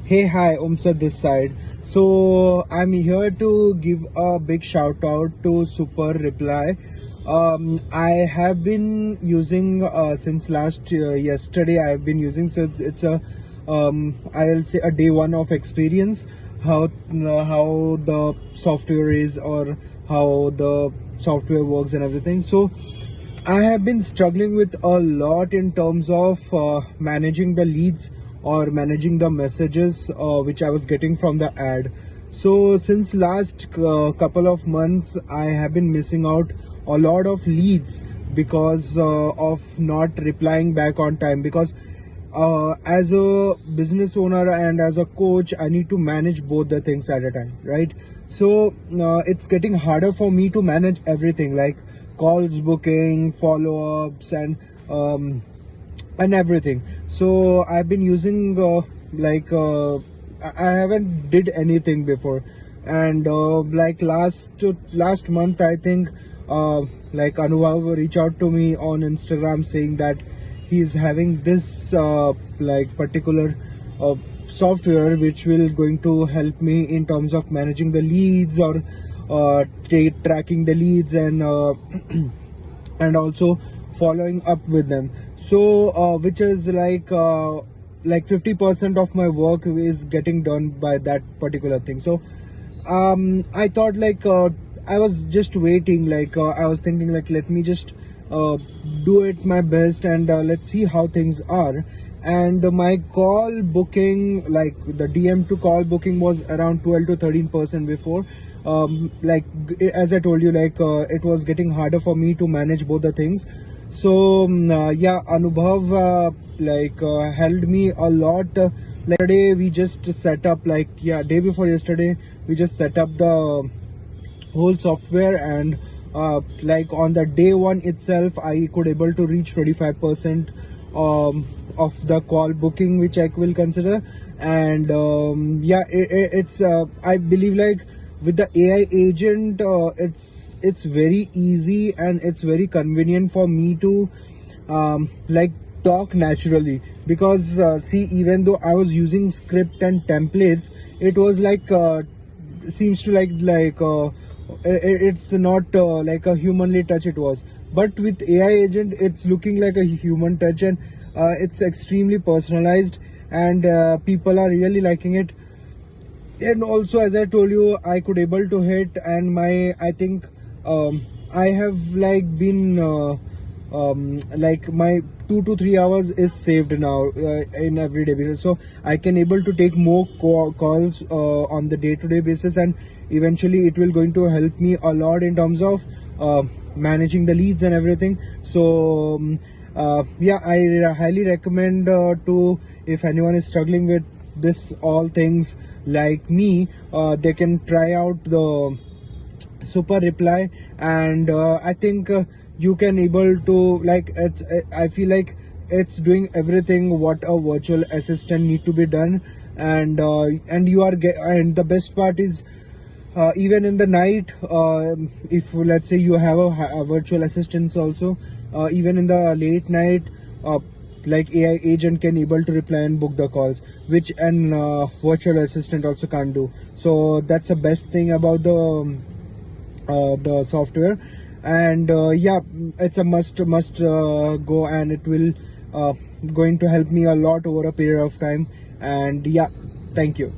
Hey, hi, Umsa this side. So I'm here to give a big shout out to Super Reply. I have been using since last yesterday. I've been using, so it's a I'll say a day one of experience how the software is, or how the software works and everything. So I have been struggling with a lot in terms of managing the leads or managing the messages which I was getting from the ad. So since last couple of months, I have been missing out a lot of leads because of not replying back on time. Because as a business owner and as a coach, I need to manage both the things at a time, right? So it's getting harder for me to manage everything, like calls booking, follow-ups, and everything. So I've been using I haven't did anything before, and like last month, I think like Anubhav reached out to me on Instagram saying that he's having this like particular uh, software which will going to help me in terms of managing the leads, or tracking the leads, and and also following up with them. So which is like 50% of my work is getting done by that particular thing. So I thought I was just waiting, I was thinking like, let me just uh, do it my best, and let's see how things are. And my call booking, like the DM to call booking, was around 12 to 13% before. As I told you, it was getting harder for me to manage both the things. So yeah, Anubhav helped me a lot. Like today we just set up, day before yesterday we just set up the whole software, and like on the day one itself, I could able to reach 25% of the call booking, which I will consider. And yeah, it's I believe, like with the AI agent, it's very easy and it's very convenient for me to like talk naturally. Because see, even though I was using script and templates, it was seems to it's not like a humanly touch it was. But with AI agent, it's looking like a human touch, and it's extremely personalized, and people are really liking it. And also, as I told you, I could able to hit, and my I think I have been like my 2 to 3 hours is saved now in everyday basis. So I can able to take more calls on the day-to-day basis, and eventually it will going to help me a lot in terms of managing the leads and everything. So yeah, I highly recommend to, if anyone is struggling with this all things like me, they can try out the Super Reply. And I think you can able to, I feel like it's doing everything what a virtual assistant need to be done. And you are and the best part is, even in the night, if let's say you have a virtual assistant also, even in the late night, like AI agent can able to reply and book the calls, which an virtual assistant also can't do. So that's the best thing about the software. And yeah, it's a must go, and it will going to help me a lot over a period of time. And yeah, thank you.